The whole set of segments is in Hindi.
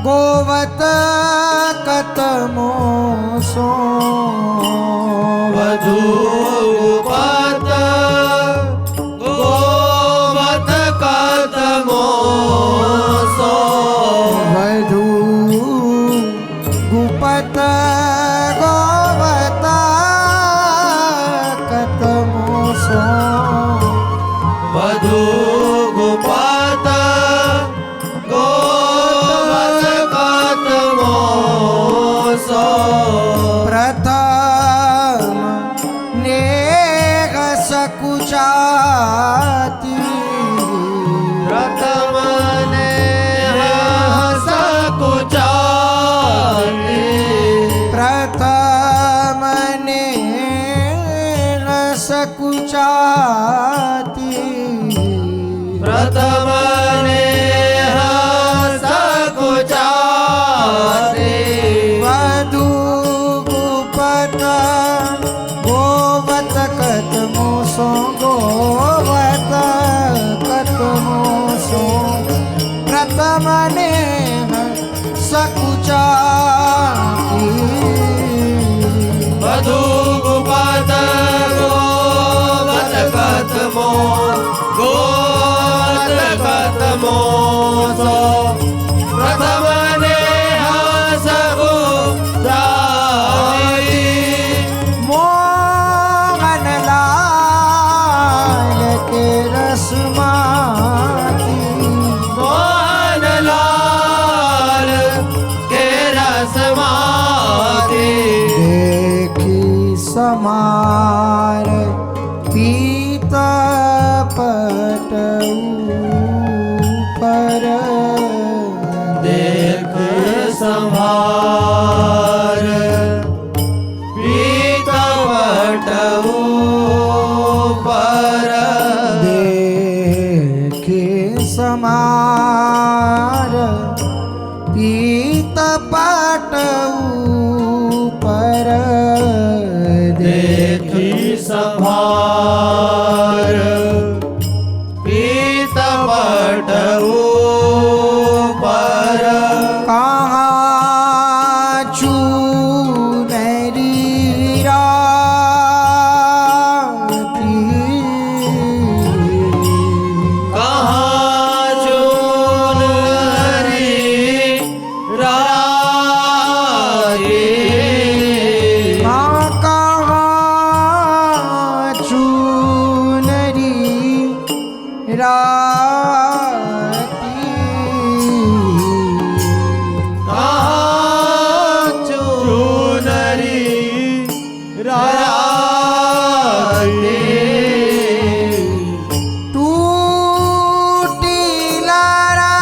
गोवत कतमो सो वधु गुपत गोवत कतमो सो वधु गुपत गोवत कतमो सो वधु गुपत गोवत कतमो सो प्रथम नेह सकुचाती प्रथम नेह सकुचाती प्रथम नेह सकुचाती प्रथम नेह सकुचाती वधु गुपत गोवत कतमो सो गोवत कतमो सो प्रथम नेह सकुचाती वधु गुपत गोवत कतमो गोवत कतमो सो प्रथम नेह सकुचाती मोहन लाल के रसमाती मोहन लाल के रसमाती देखी समार पीत पट ऊपर देख संभार पीत पट ऊपर देखी समार पीत पट ऊपर देखी संभार पीत पट ऊपर कहाँ चूनरी राती कहाँ चूनरी राई हाँ कहाँ चूनरी राती कहाँ चूनरी राई टूटी लारा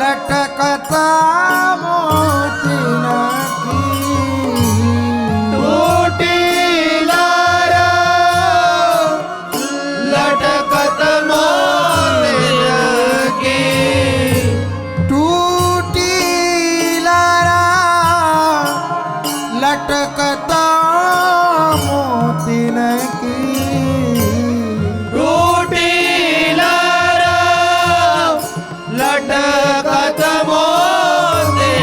लटकता मोती नकी टूटी लारा लटकत मोती की टूटी लारा लटकता मोती नकी टूटी लारा लटकत मोती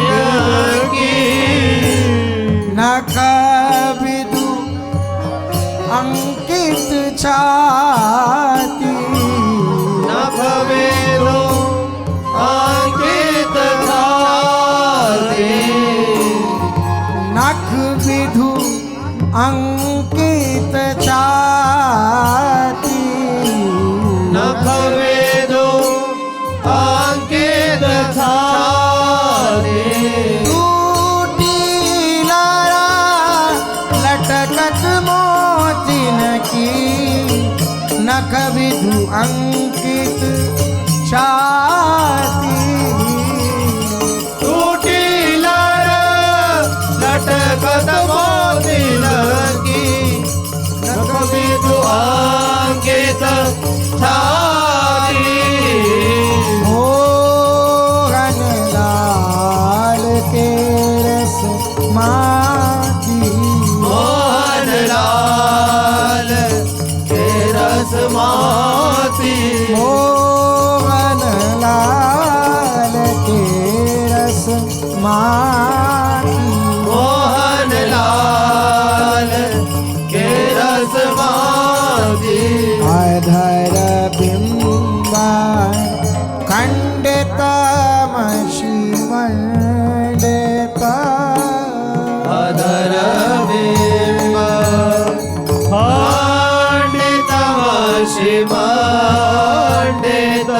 की नख विदु अंकित छाती नभ वेदो अंकित छाती नख विधु अंकित छाती नभ वेदो अंकित तमशी मंडता अधर बिंब हांडितमसि मंडित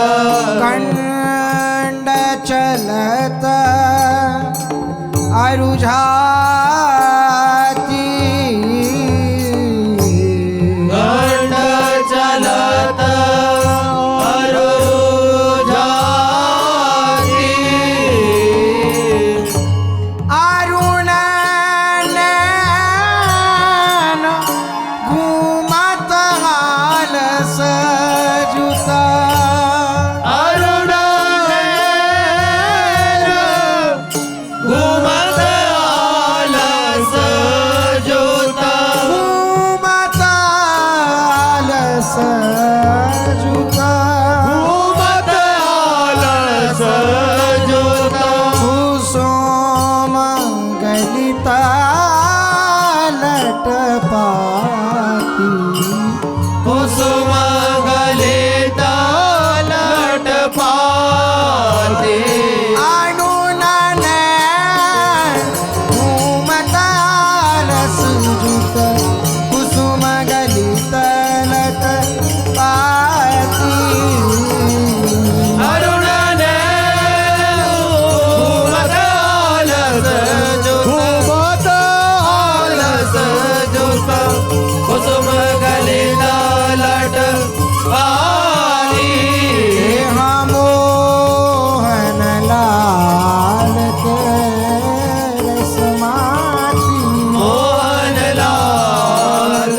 कंड चलत अरुझाती गंड चलत अरुझाती अरुण नैन घूमत हाल सजुता अरुण नैन घूमत आलस जोता घूमत हाल सजुता घूमत आलस जोता कुसुम गलिता लट पाती कुसुम गलिता लट पाती अनुनन घूमत आलस जुत कुसुम गलित लट पाती अरुण नैन घूमत आलस जोता आलस जोता कुसुम गलिता लट पाती मोहन लाल के रसमाती मोहन लाल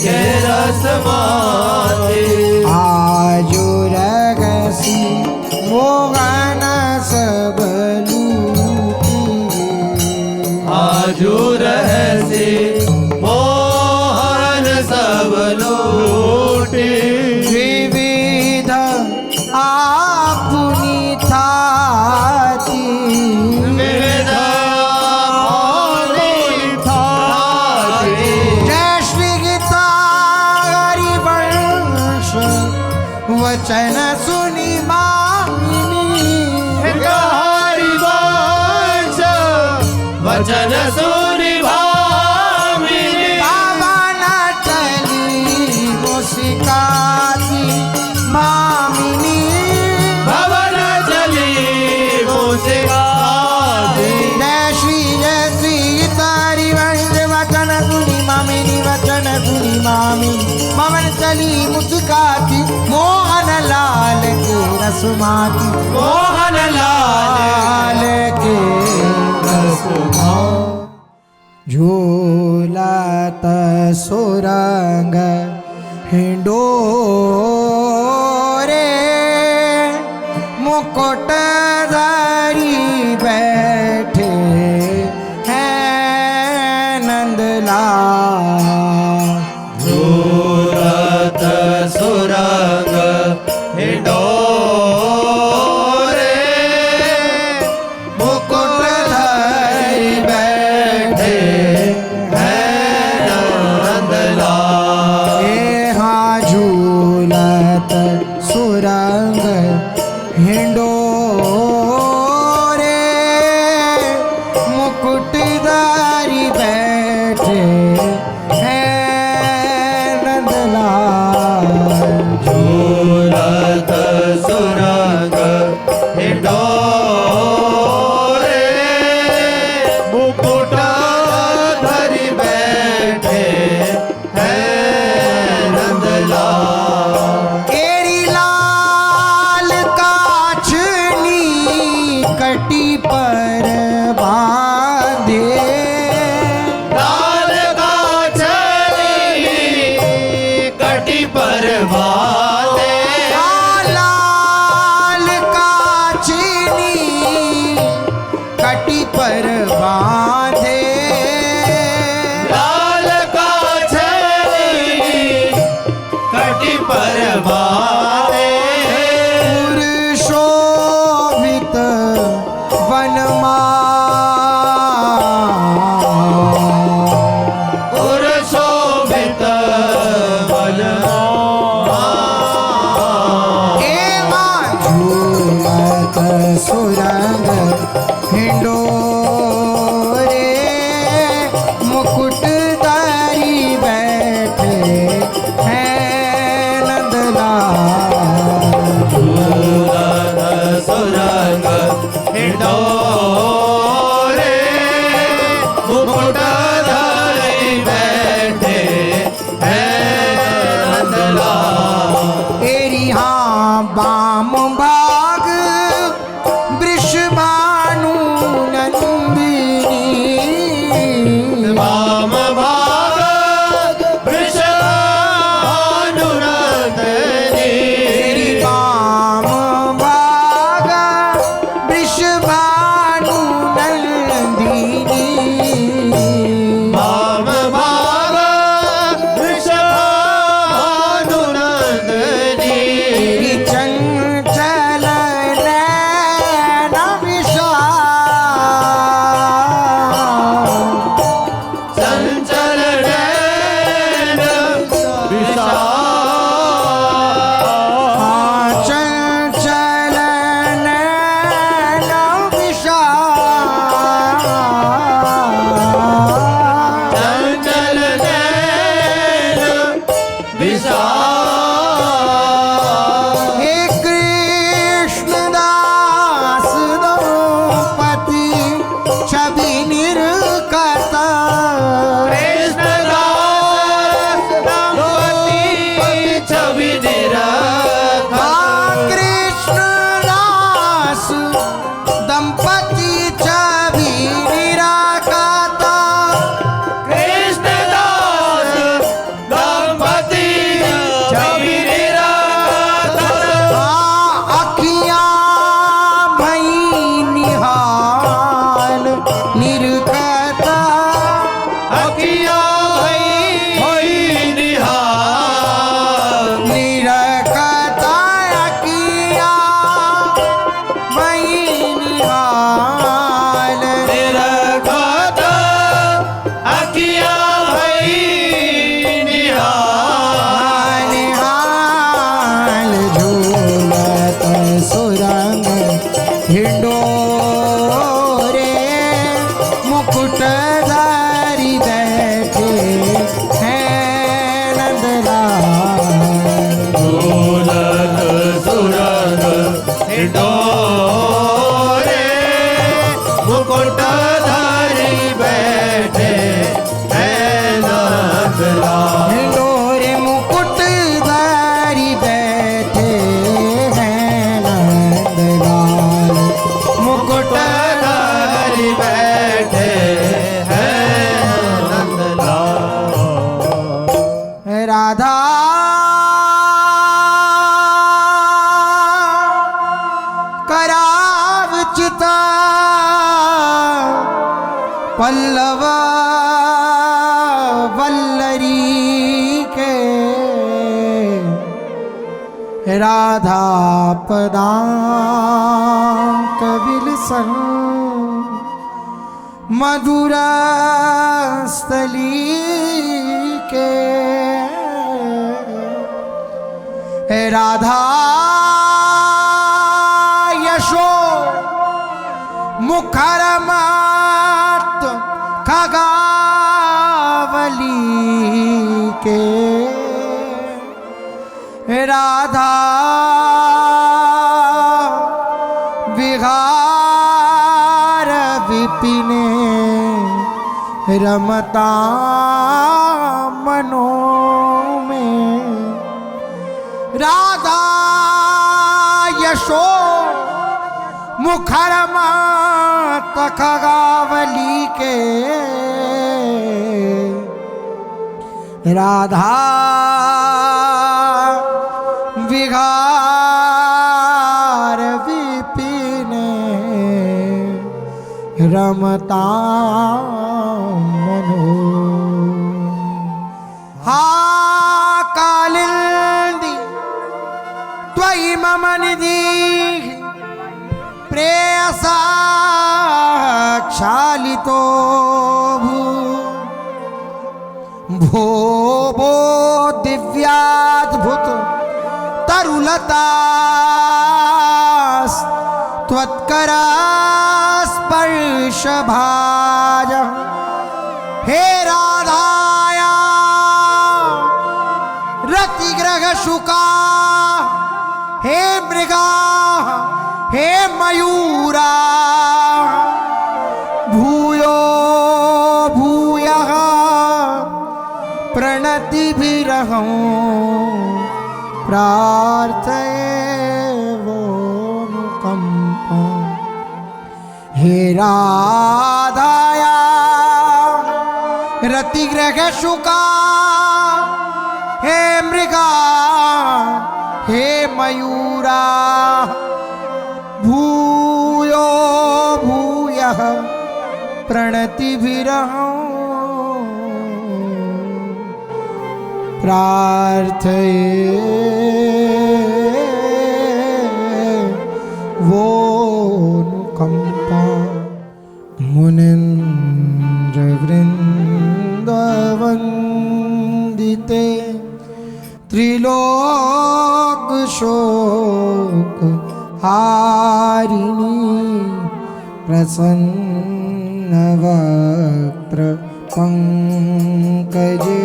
के रसमाती आजो रगसी मोहन सब लूटी आजू रहसी मोहन सब लूटे विविध आपुनी थाती विविध थाती जय श्री गीता हरिवंश वचन सुनी मामिनी हरिवंश वचन सुनि भामिनी बाबा नटली मुस्काती मामिनी भवन चली मुस्काती जय श्री गीता हरिवंश वचन सुनी मामिनी वचन सुनी मामिनी पवन चली मुस्काती मोहन लाल के रसमाती मोहन लाल लाल के रसमा झूलत सुरंग हिंडोरे मुकुट धारी बैठे हैं नंदलाल झूलत सुरंग हिंडोरे मुकुट धारी बैठे हैं नंदलाल हाँ झूलत सुरंग हिंडोरे मुकुटधारी बैठे हैं नंदलाल झूलत सुरंग हिंडोरे मुकुट धरि बैठे हैं नंदलाल एरी लाल काछनी सुरंग हिंडोरे मुकुटधारी बैठे हैं नंदलाल झूलन सुरंग हिंडोरे मुकुटधारी बैठे हैं नंदलाल। एरिहा बाम बाग वृषभानु नंदिनी वाम भाग वृषभानुनंदिनी तेरी बाम बाग वृषभानु नंदिनी वाम भाग वृषभानुनंदिनी तेरी चंचल नैन विशाल चंचल नैन विशाल चंचल नैन विशाल चंचल नैन विशाल। हे कृष्णदास द्रौपदी छवि निर्कता कृष्णदास द्रौपदी छवि निरखा कृष्णदास दंपति छवि निराकता कृष्णदास दंपति छवि निरखा अखियां भई निहाल निर्कता अखियाँ भई निहाल निरकता अखियां भई निहाल निरखता अखियाँ भई निहाल। निहाल झूलत सुरंग हिंडोरे मुकुटधारी बैठे हैं नंदलाल झूलत सुरंग हिंडोरे मुकुटधारी बैठे हैं नंदलाल। हिंडोरे मुकुटधारी बैठे हैं नंदलाल मुकुटधारी बैठे हैं नंदलाल। राधा करावचिता पल्लव वल्लरी के राधा पदांक विलसन मधुरा स्थली के राधा यशो मुखर मात खगावली के राधा विहार विपिने रमता मनो में राधा यशो मुखर मात खगावली के राधा विहार विपिने रमता मनो हा कालिंदी त्वयि मम निधि प्रेयसा क्षालितो भो भो दिव्याद्भुत तरुलता त्वत्करा स्पर्श भाज हे राधाया रतिग्रह शुका हे मृगा हे मयूरा भूयो भूयः प्रणतिभिरहं प्रार्थये वोनुकम्पां हे राधाया रतिग्रह शुका हे मृगा हे मयूरा भूयो भूयः प्रणतिभिरहं प्रार्थये वोनुकम्पां मुनीन्द्रवृन्दवन्दिते त्रिलोकशोक हारिणी प्रसन्नवक्त्र पंकजे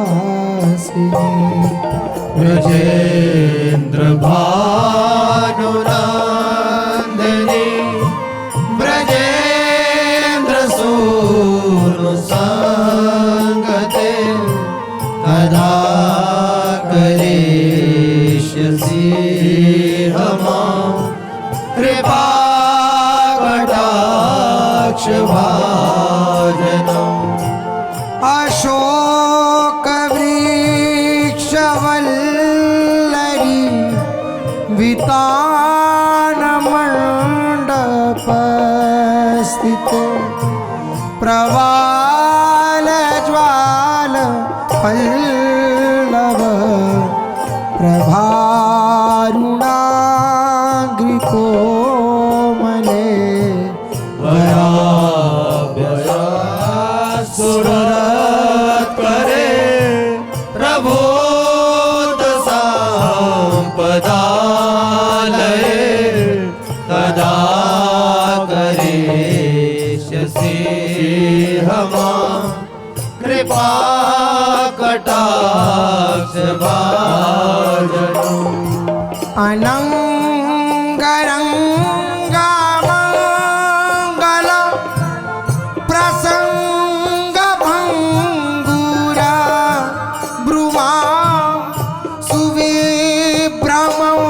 निकुञ्जभूविलासिनी ब्रजेन्द्र भानुनन्दिनी ब्रजेन्द्र सूनुसङ्गते कदा करिष्यसि हमां कृपा कटाक्ष भाजनम् अशोकवृक्षवल्लरी वितानमण्डपस्थिते प्रवालज्वाल पल्लव प्रभारुणाग्रिकोमले सुरत्करे प्रभोत सम्पदालये कदा करिष्यसि हमां कृपा कटाक्ष भाजनम् अनङ्गरङ्गमङ्गल प्रसङ्गभङ्गुरा ब्रुवां सुविभ्रमं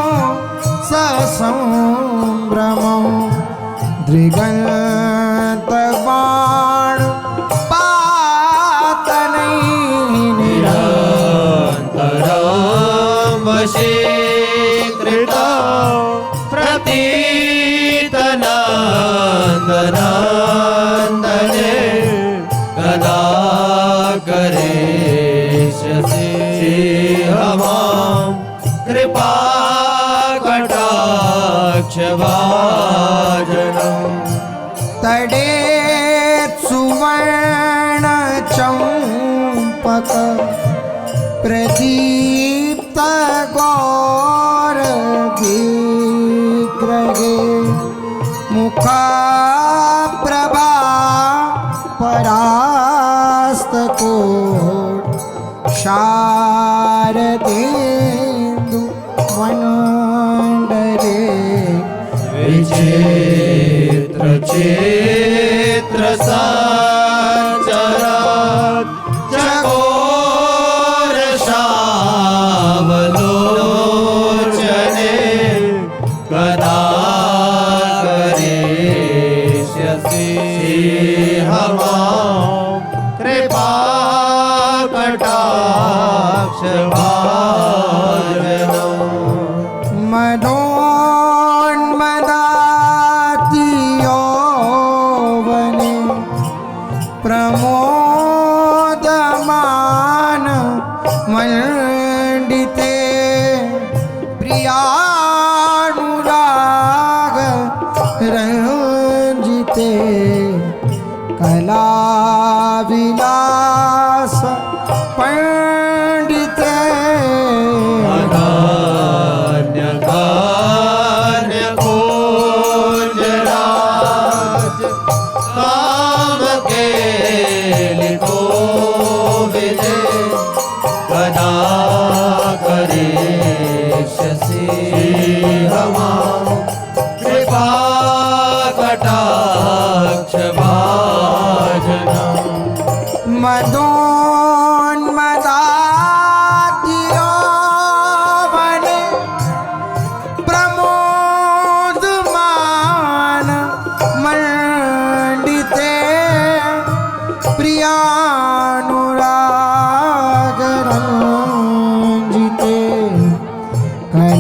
ससंभ्रमं दृगन्तबाण पातनैः वशीकृता प्रतीतनन्दनन्दने कदा करिष्यसि हमां कृपा कटाक्ष भाजनम् तडे सुवर्ण चंपक प्रदीप्त गौर विग्रहे मुखा प्रभा परास्तकोट शारदेन्दु वनंडरे विचित्र चित्र संचरात् चकोर शावलोचने कदा करिष्यसि हमां कृपा कटाक्ष भाजनम् मनोन्मदात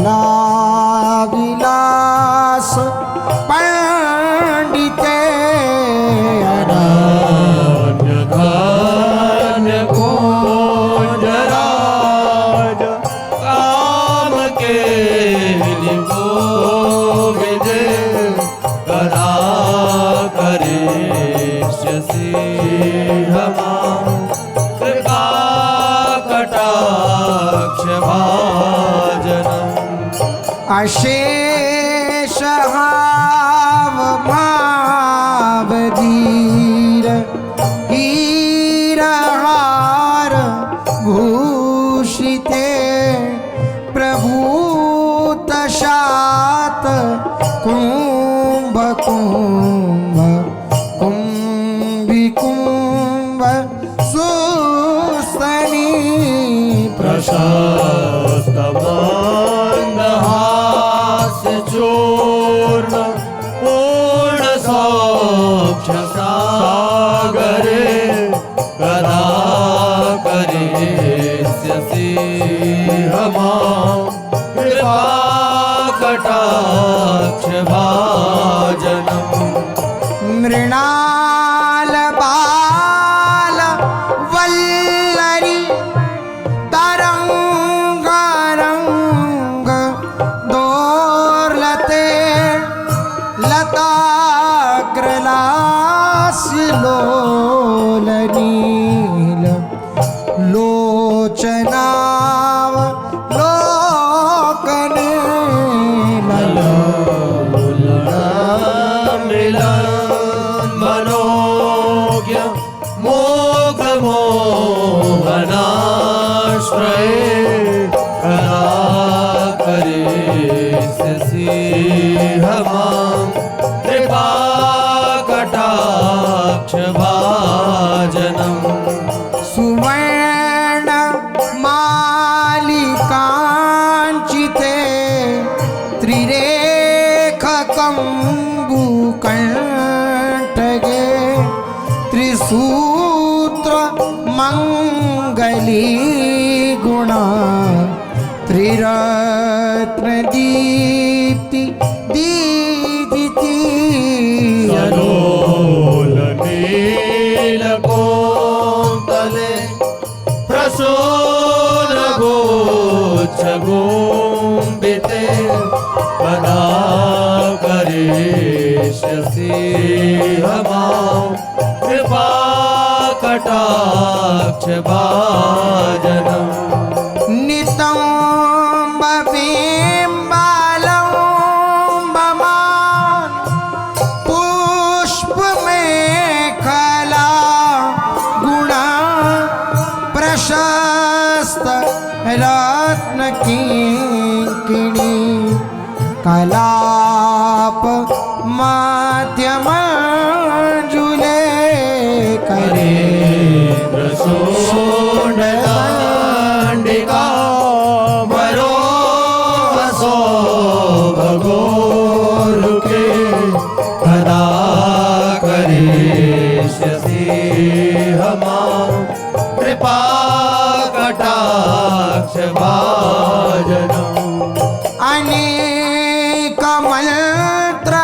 कला विलास पंडिते धन्य धन्य कुंजराज काम के गोविंद कदा करिष्यसि हमां कृपा कटाक्ष भाजनम् अशेष हाव मावधीर हीरहार भूषिते प्रभूत शात कुंभ कुंभ कुंभिकुंभ सुस्तनी प्रशस्त मंदहास्य चूर्ण पूर्ण सौक्ष सागरे कदा करिष्यसि हमां कृपा कटाक्ष भाजनम् मृणाल बाल वल्लरी तरंग रंग दोर्लते लताग्रलास्य लोलनील लोचनाव लोकने मिलन मनोज्ञ मोघ मोहनाश्रये कदा करिष्यसि हमां कृपा कटाक्ष भाजनम् सुवर्ण मालिकांचिते त्रिरेख कंबुकंठगे त्रिसूत्र मंगली गुणा त्रिरत्न दीप्ति दीदिति सलोल नीलकोमले प्रसून गोच्छ गोम्बिते कदा करिष्यसि हमां कृपा कटाक्ष भाजनम् नितंब बिंबालंबमान पुष्प में खला गुणा प्रशस्त रत्न किंकिणी कलाप माध्यम जुले करे सोंडलांडिका मरो हसो भगोरुके कदा करिष्यसि हमां कृपा कटाक्ष भाजनम् अनेक मंत्र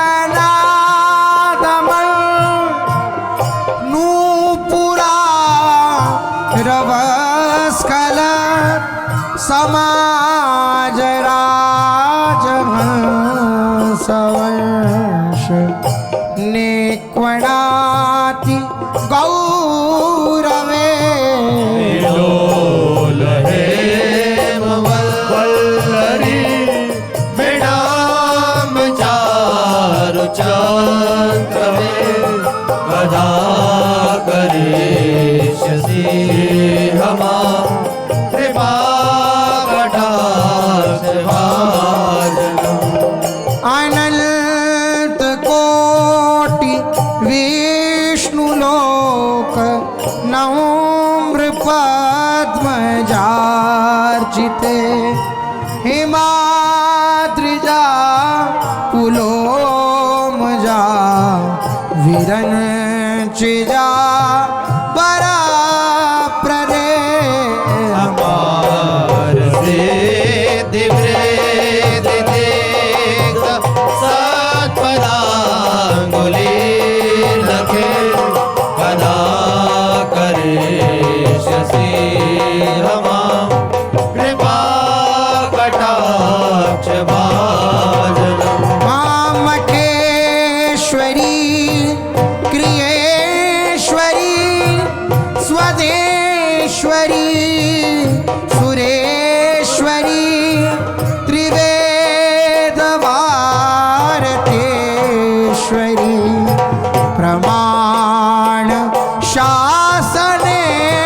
शासनेश्वरी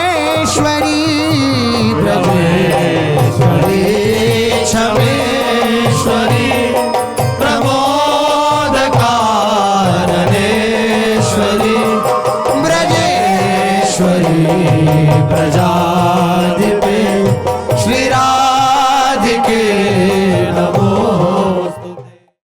ब्रजेश्वरी क्षमेश्वरी प्रमोदकारणेश्वरी ब्रजेश्वरी प्रजा